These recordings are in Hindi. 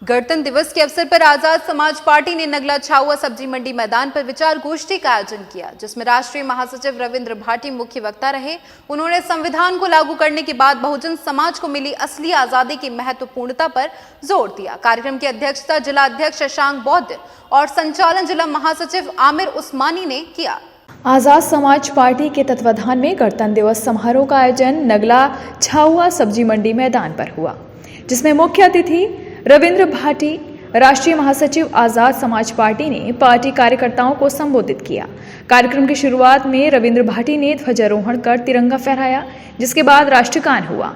गणतंत्र दिवस के अवसर पर आजाद समाज पार्टी ने नगला छाउआ सब्जी मंडी मैदान पर विचार गोष्ठी का आयोजन किया, जिसमें राष्ट्रीय महासचिव रविंद्र भाटी मुख्य वक्ता रहे। उन्होंने संविधान को लागू करने के बाद बहुजन समाज को मिली असली आजादी की महत्वपूर्णता पर जोर दिया। कार्यक्रम की अध्यक्षता जिला अध्यक्ष शशांक बौद्ध और संचालन जिला महासचिव आमिर उस्मानी ने किया। आजाद समाज पार्टी के तत्वाधान में गणतंत्र दिवस समारोह का आयोजन नगला छाउआ सब्जी मंडी मैदान पर हुआ, जिसमें मुख्य अतिथि रविंद्र भाटी, राष्ट्रीय महासचिव आजाद समाज पार्टी ने पार्टी कार्यकर्ताओं को संबोधित किया। कार्यक्रम की शुरुआत में रविंद्र भाटी ने ध्वजारोहण कर तिरंगा फहराया, जिसके बाद राष्ट्रगान हुआ।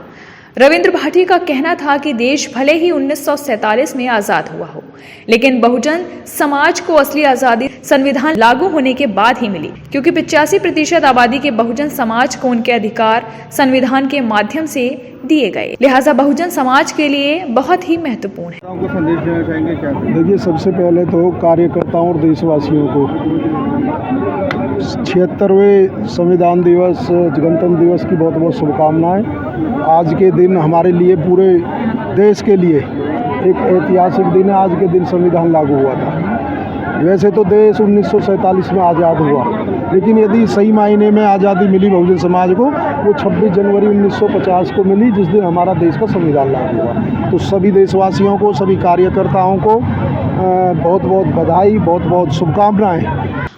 रविंद्र भाटी का कहना था कि देश भले ही 1947 में आजाद हुआ हो, लेकिन बहुजन समाज को असली आजादी संविधान लागू होने के बाद ही मिली, क्योंकि 85% आबादी के बहुजन समाज को उनके अधिकार संविधान के माध्यम से दिए गए, लिहाजा बहुजन समाज के लिए बहुत ही महत्वपूर्ण है। आपको संदेश देना चाहेंगे क्या? देखिए, सबसे पहले तो कार्यकर्ताओं और देशवासियों को 76वें संविधान दिवस, गणतंत्र दिवस की बहुत बहुत शुभकामनाएं। आज के दिन हमारे लिए, पूरे देश के लिए एक ऐतिहासिक दिन है। आज के दिन संविधान लागू हुआ था। वैसे तो देश 1947 में आज़ाद हुआ, लेकिन यदि सही मायने में आज़ादी मिली बहुजन समाज को, वो 26 जनवरी 1950 को मिली, जिस दिन हमारा देश का संविधान लागू हुआ। तो सभी देशवासियों को, सभी कार्यकर्ताओं को बहुत बहुत बधाई, बहुत बहुत शुभकामनाएं।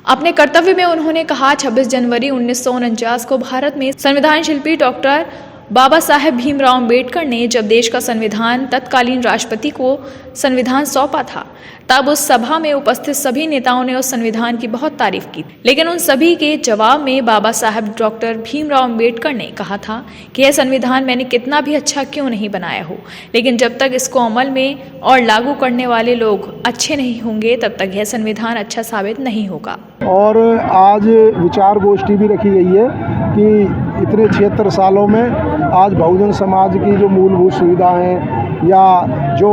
अपने कर्तव्य में उन्होंने कहा, 26 जनवरी 1949 को भारत में संविधान शिल्पी डॉक्टर बाबा साहेब भीमराव अंबेडकर ने जब देश का संविधान तत्कालीन राष्ट्रपति को संविधान सौंपा था, तब उस सभा में उपस्थित सभी नेताओं ने उस संविधान की बहुत तारीफ की। लेकिन उन सभी के जवाब में बाबा साहेब डॉक्टर भीमराव अंबेडकर ने कहा था कि यह संविधान मैंने कितना भी अच्छा क्यों नहीं बनाया हो, लेकिन जब तक इसको अमल में और लागू करने वाले लोग अच्छे नहीं होंगे, तब तक यह संविधान अच्छा साबित नहीं होगा। और आज विचार गोष्ठी भी रखी गई है कि इतने 76 सालों में आज बहुजन समाज की जो मूलभूत सुविधा हैं या जो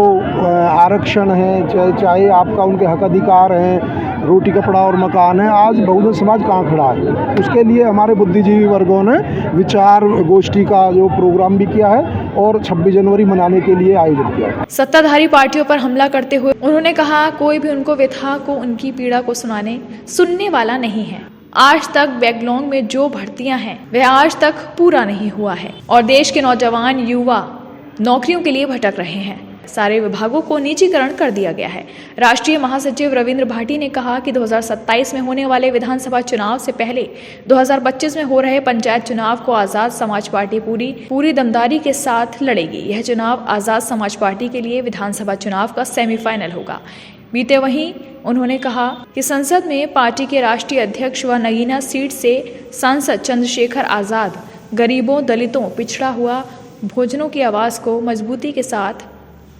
आरक्षण है, चाहे आपका उनके हक अधिकार हैं, रोटी कपड़ा और मकान है, आज बहुजन समाज कहाँ खड़ा है। उसके लिए हमारे बुद्धिजीवी वर्गों ने विचार गोष्ठी का जो प्रोग्राम भी किया है और 26 जनवरी मनाने के लिए आयोजित किया है। सत्ताधारी पार्टियों पर हमला करते हुए उन्होंने कहा, कोई भी उनको व्यथा को, उनकी पीड़ा को सुनने वाला नहीं है। आज तक बैकलॉग में जो भर्तियां हैं, वह आज तक पूरा नहीं हुआ है और देश के नौजवान युवा नौकरियों के लिए भटक रहे हैं। सारे विभागों को निजीकरण कर दिया गया है। राष्ट्रीय महासचिव रविंद्र भाटी ने कहा कि 2027 में होने वाले विधानसभा चुनाव से पहले 2025 में हो रहे पंचायत चुनाव को आजाद समाज पार्टी पूरी दमदारी के साथ लड़ेगी। यह चुनाव आजाद समाज पार्टी के लिए विधानसभा चुनाव का सेमीफाइनल होगा। बीते वहीं उन्होंने कहा कि संसद में पार्टी के राष्ट्रीय अध्यक्ष व नगीना सीट से सांसद चंद्रशेखर आजाद गरीबों, दलितों, पिछड़ा हुआ भोजनों की आवाज़ को मजबूती के साथ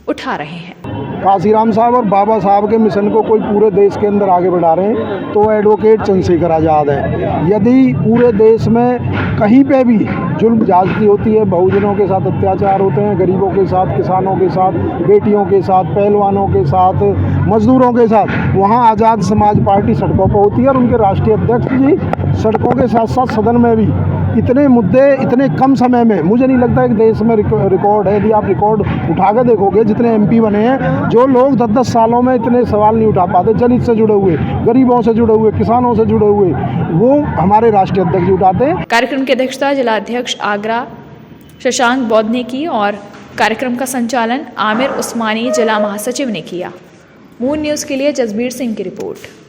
उठा रहे हैं। काशीराम साहब और बाबा साहब के मिशन को कोई पूरे देश के अंदर आगे बढ़ा रहे हैं, तो एडवोकेट चंद्रशेखर आज़ाद है। यदि पूरे देश में कहीं पे भी जुल्म ज्यादती होती है, बहुजनों के साथ अत्याचार होते हैं, गरीबों के साथ, किसानों के साथ, बेटियों के साथ, पहलवानों के साथ, मजदूरों के साथ, वहाँ आज़ाद समाज पार्टी सड़कों पर होती है। और उनके राष्ट्रीय अध्यक्ष जी सड़कों के साथ साथ सदन में भी इतने मुद्दे इतने कम समय में, मुझे नहीं लगता एक देश में रिकॉर्ड है। यदि आप रिकॉर्ड उठा के देखोगे, जितने एमपी बने हैं, जो लोग 10-10 सालों में इतने सवाल नहीं उठा पाते, जनहित से जुड़े हुए, गरीबों से जुड़े हुए, किसानों से जुड़े हुए, वो हमारे राष्ट्रीय अध्यक्ष उठाते हैं। कार्यक्रम की अध्यक्षता जिला अध्यक्ष आगरा शशांक बौद्ध ने की और कार्यक्रम का संचालन आमिर उस्मानी जिला महासचिव ने किया। मून न्यूज़ के लिए जसबीर सिंह की रिपोर्ट।